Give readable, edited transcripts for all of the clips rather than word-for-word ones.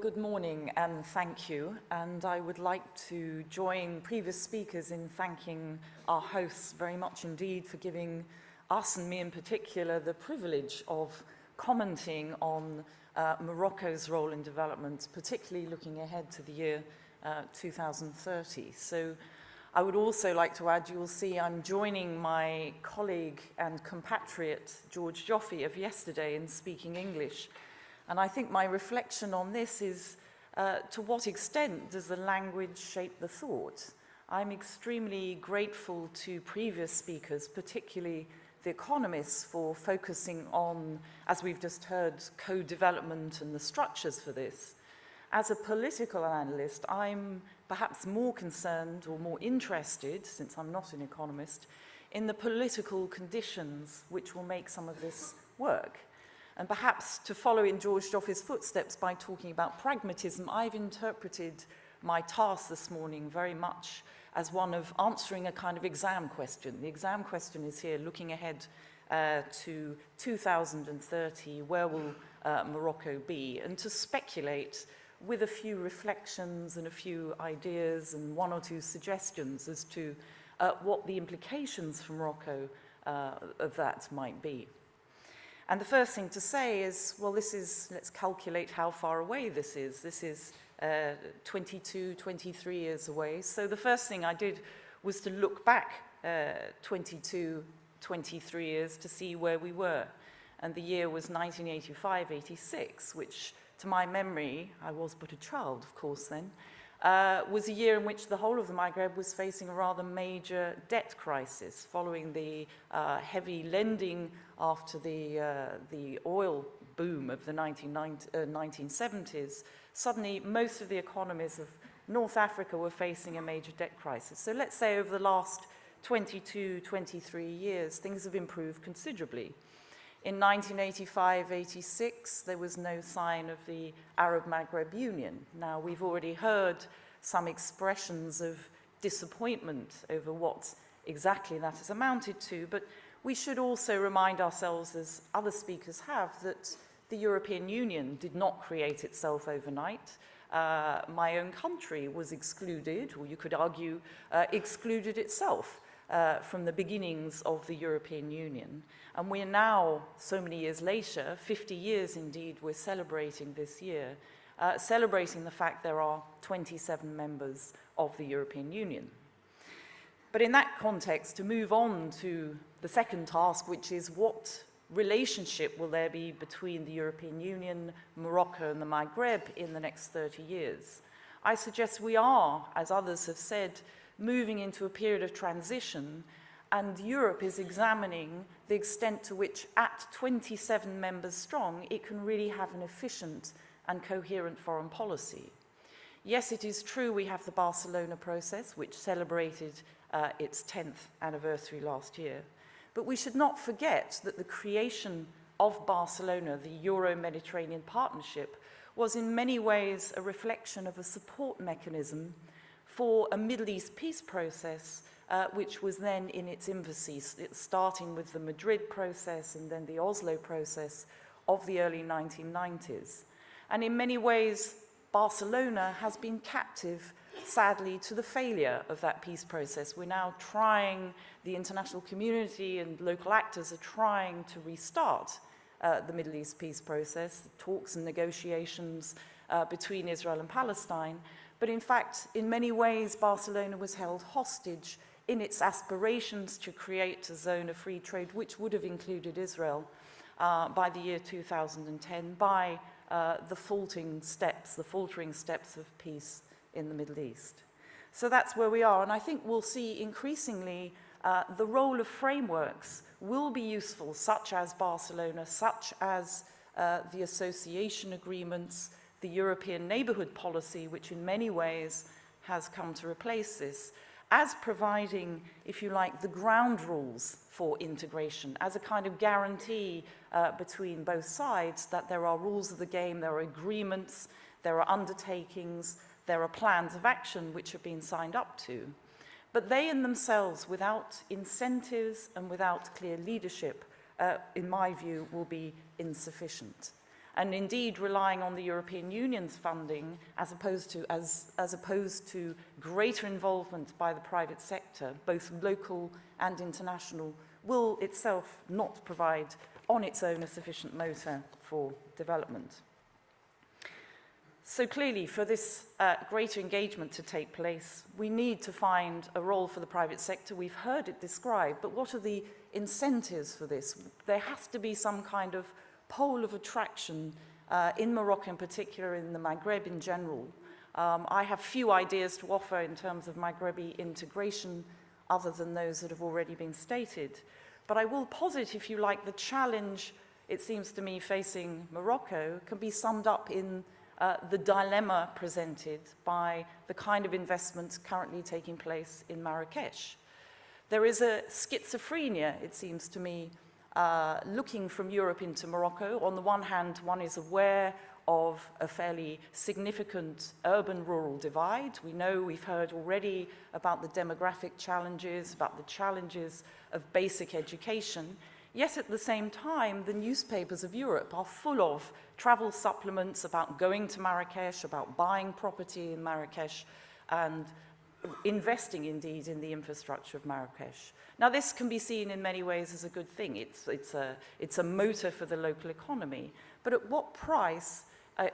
good morning and thank you. And I would like to join previous speakers in thanking our hosts very much indeed for giving us, and me in particular, the privilege of commenting on Morocco's role in development, particularly looking ahead to the year 2030. So I would also like to add, you will see I'm joining my colleague and compatriot George Joffe of yesterday in speaking English. And I think my reflection on this is to what extent does the language shape the thought? I'm extremely grateful to previous speakers, particularly the economists, for focusing on, as we've just heard, co-development and the structures for this. As a political analyst, I'm perhaps more concerned or more interested, since I'm not an economist, in the political conditions which will make some of this work. And perhaps to follow in George Joffe's footsteps by talking about pragmatism, I've interpreted my task this morning very much as one of answering a kind of exam question. The exam question is here, looking ahead to 2030, where will Morocco be? And to speculate with a few reflections and a few ideas and one or two suggestions as to what the implications for Morocco of that might be. And the first thing to say is, well, let's calculate how far away this is. This is 22, 23 years away. So the first thing I did was to look back 22, 23 years to see where we were. And the year was 1985-86, which, to my memory, I was but a child, of course, then, was a year in which the whole of the Maghreb was facing a rather major debt crisis following the heavy lending after the oil boom of the 1970s. Suddenly, most of the economies of North Africa were facing a major debt crisis. So let's say over the last 22, 23 years, things have improved considerably. In 1985-86, there was no sign of the Arab-Maghreb Union. Now, we've already heard some expressions of disappointment over what exactly that has amounted to, but we should also remind ourselves, as other speakers have, that the European Union did not create itself overnight. My own country was excluded, or you could argue, excluded itself from the beginnings of the European Union. And we're now, so many years later, 50 years indeed, we're celebrating this year, celebrating the fact there are 27 members of the European Union. But in that context, to move on to the second task, which is what relationship will there be between the European Union, Morocco, and the Maghreb in the next 30 years? I suggest we are, as others have said, moving into a period of transition, and Europe is examining the extent to which, at 27 members strong, it can really have an efficient and coherent foreign policy. Yes, it is true we have the Barcelona process, which celebrated its 10th anniversary last year, but we should not forget that the creation of Barcelona, the Euro-Mediterranean Partnership, was in many ways a reflection of a support mechanism for a Middle East peace process, which was then in its infancy, starting with the Madrid process and then the Oslo process of the early 1990s. And in many ways, Barcelona has been captive, sadly, to the failure of that peace process. We're now trying, the international community and local actors are trying to restart the Middle East peace process, the talks and negotiations between Israel and Palestine. But in fact, in many ways, Barcelona was held hostage in its aspirations to create a zone of free trade, which would have included Israel by the year 2010, by the faltering steps of peace in the Middle East. So that's where we are, and I think we'll see increasingly the role of frameworks will be useful, such as Barcelona, such as the association agreements, the European neighbourhood policy, which in many ways has come to replace this, as providing, if you like, the ground rules for integration, as a kind of guarantee between both sides that there are rules of the game, there are agreements, there are undertakings, there are plans of action which have been signed up to. But they in themselves, without incentives and without clear leadership, in my view, will be insufficient. and indeed relying on the European Union's funding as opposed to greater involvement by the private sector, both local and international, will itself not provide on its own a sufficient motor for development. So clearly, for this greater engagement to take place, we need to find a role for the private sector. We've heard it described, but what are the incentives for this? There has to be some kind of pole of attraction in Morocco in particular, in the Maghreb in general. I have few ideas to offer in terms of Maghrebi integration other than those that have already been stated. But I will posit, if you like, the challenge, it seems to me, facing Morocco can be summed up in the dilemma presented by the kind of investments currently taking place in Marrakesh. There is a schizophrenia, it seems to me, looking from Europe into Morocco. On the one hand, one is aware of a fairly significant urban-rural divide. We know, we've heard already about the demographic challenges, about the challenges of basic education. Yet at the same time, the newspapers of Europe are full of travel supplements about going to Marrakesh, about buying property in Marrakesh, and investing indeed in the infrastructure of Marrakesh. Now, this can be seen in many ways as a good thing. It's a motor for the local economy. But at what price,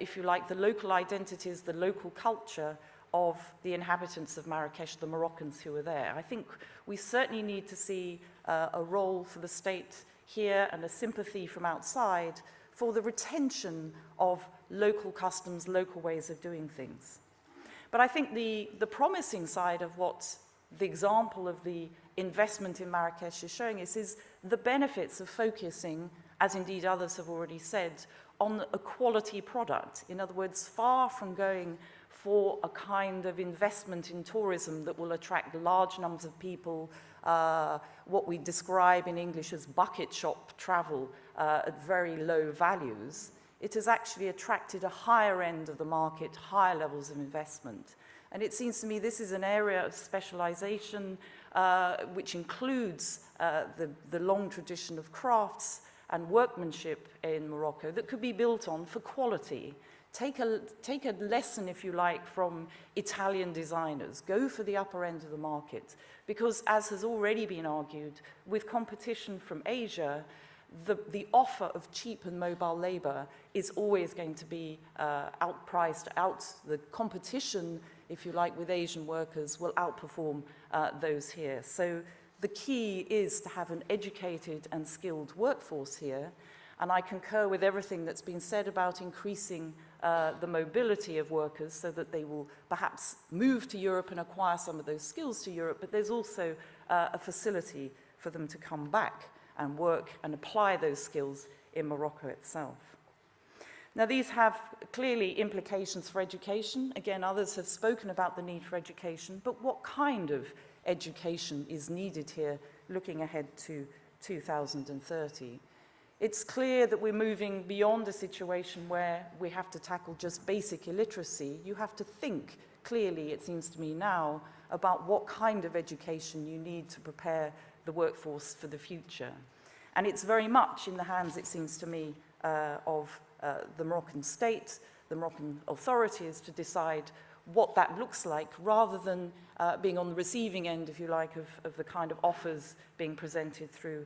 if you like, the local identities, the local culture of the inhabitants of Marrakesh, the Moroccans who are there? I think we certainly need to see a role for the state here and a sympathy from outside for the retention of local customs, local ways of doing things. But I think the promising side of what the example of the investment in Marrakesh is showing us is the benefits of focusing, as indeed others have already said, on a quality product. In other words, far from going for a kind of investment in tourism that will attract large numbers of people, what we describe in English as bucket shop travel at very low values, it has actually attracted a higher end of the market, higher levels of investment. And it seems to me this is an area of specialization which includes the long tradition of crafts and workmanship in Morocco that could be built on for quality. Take a lesson, if you like, from Italian designers. Go for the upper end of the market, because as has already been argued, with competition from Asia, the offer of cheap and mobile labor is always going to be outpriced. The competition, if you like, with Asian workers will outperform those here. So the key is to have an educated and skilled workforce here. And I concur with everything that's been said about increasing the mobility of workers so that they will perhaps move to Europe and acquire some of those skills to Europe, but there's also a facility for them to come back and work and apply those skills in Morocco itself. Now, these have clearly implications for education. Again, others have spoken about the need for education, but what kind of education is needed here looking ahead to 2030? It's clear that we're moving beyond a situation where we have to tackle just basic illiteracy. You have to think clearly, it seems to me now, about what kind of education you need to prepare the workforce for the future. And it's very much in the hands, it seems to me, of the Moroccan state, the Moroccan authorities to decide what that looks like, rather than being on the receiving end, if you like, of the kind of offers being presented through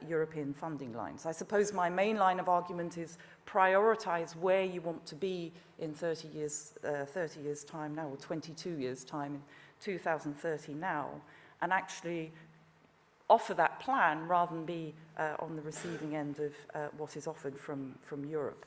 European funding lines. I suppose my main line of argument is prioritize where you want to be in 30 years time now, or 22 years time, in 2030 now, and actually offer that plan rather than be on the receiving end of what is offered from Europe.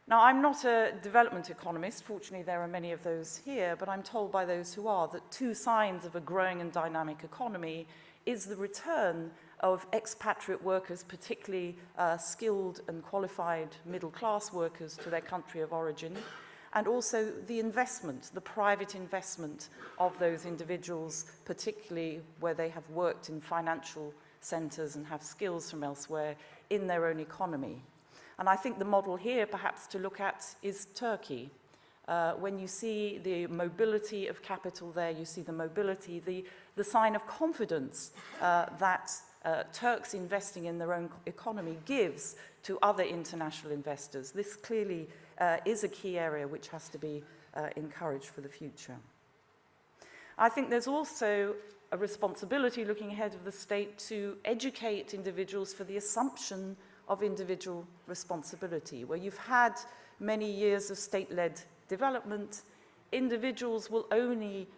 Now, I'm not a development economist. Fortunately, there are many of those here, but I'm told by those who are that two signs of a growing and dynamic economy is the return of expatriate workers, particularly skilled and qualified middle-class workers, to their country of origin, and also the investment, the private investment of those individuals, particularly where they have worked in financial centres and have skills from elsewhere in their own economy. And I think the model here, perhaps, to look at is Turkey. When you see the mobility of capital there, you see the mobility, the sign of confidence that Turks investing in their own economy gives to other international investors. This clearly is a key area which has to be encouraged for the future. I think there's also a responsibility looking ahead of the state to educate individuals for the assumption of individual responsibility. Where you've had many years of state-led development, individuals will only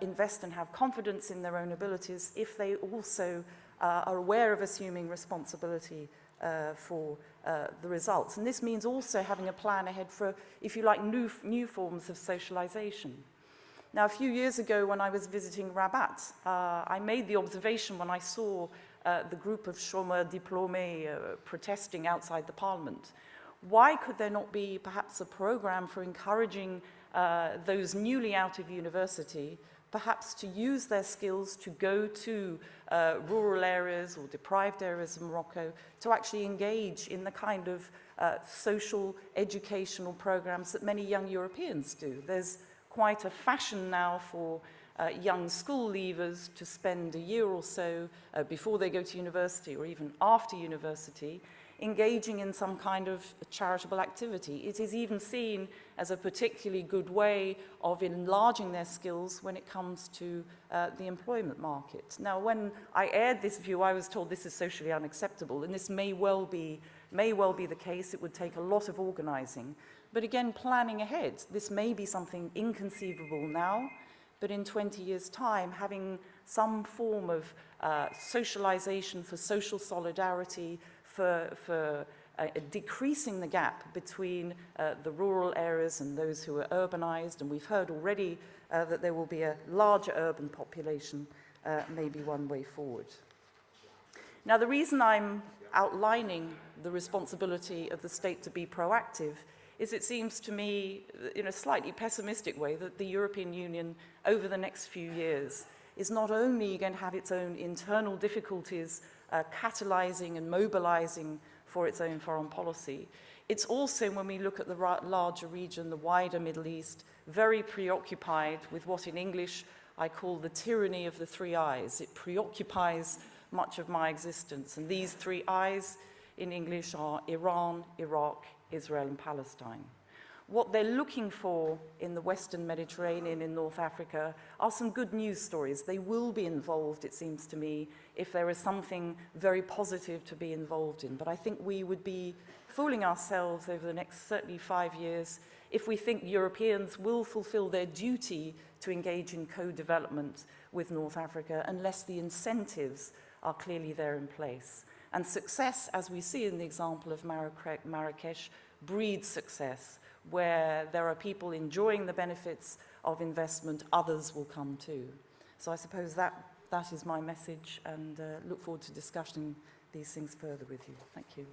invest and have confidence in their own abilities if they also are aware of assuming responsibility for the results. And this means also having a plan ahead for, if you like, new forms of socialization. Now, a few years ago when I was visiting Rabat, I made the observation when I saw the group of chômeurs diplômés protesting outside the parliament. Why could there not be perhaps a program for encouraging those newly out of university perhaps to use their skills to go to rural areas or deprived areas of Morocco to actually engage in the kind of social educational programs that many young Europeans do? There's quite a fashion now for young school leavers to spend a year or so before they go to university or even after university engaging in some kind of charitable activity. It is even seen as a particularly good way of enlarging their skills when it comes to the employment market. Now, when I aired this view, I was told this is socially unacceptable, and this may well be the case. It would take a lot of organizing. But again, planning ahead, this may be something inconceivable now, but in 20 years' time, having some form of socialization for social solidarity, for decreasing the gap between the rural areas and those who are urbanized, and we've heard already that there will be a larger urban population, may be one way forward. Now, the reason I'm outlining the responsibility of the state to be proactive is it seems to me, in a slightly pessimistic way, that the European Union over the next few years is not only going to have its own internal difficulties catalyzing and mobilizing for its own foreign policy, it's also, when we look at the larger region, the wider Middle East, very preoccupied with what in English I call the tyranny of the three I's. It preoccupies much of my existence, and these three I's in English are Iran, Iraq, Israel and Palestine. What they're looking for in the Western Mediterranean, in North Africa, are some good news stories. They will be involved, it seems to me, if there is something very positive to be involved in. But I think we would be fooling ourselves over the next certainly 5 years if we think Europeans will fulfill their duty to engage in co-development with North Africa unless the incentives are clearly there in place. And success, as we see in the example of Marrakesh, breeds success. Where there are people enjoying the benefits of investment, others will come too. So I suppose that is my message, and look forward to discussing these things further with you. Thank you.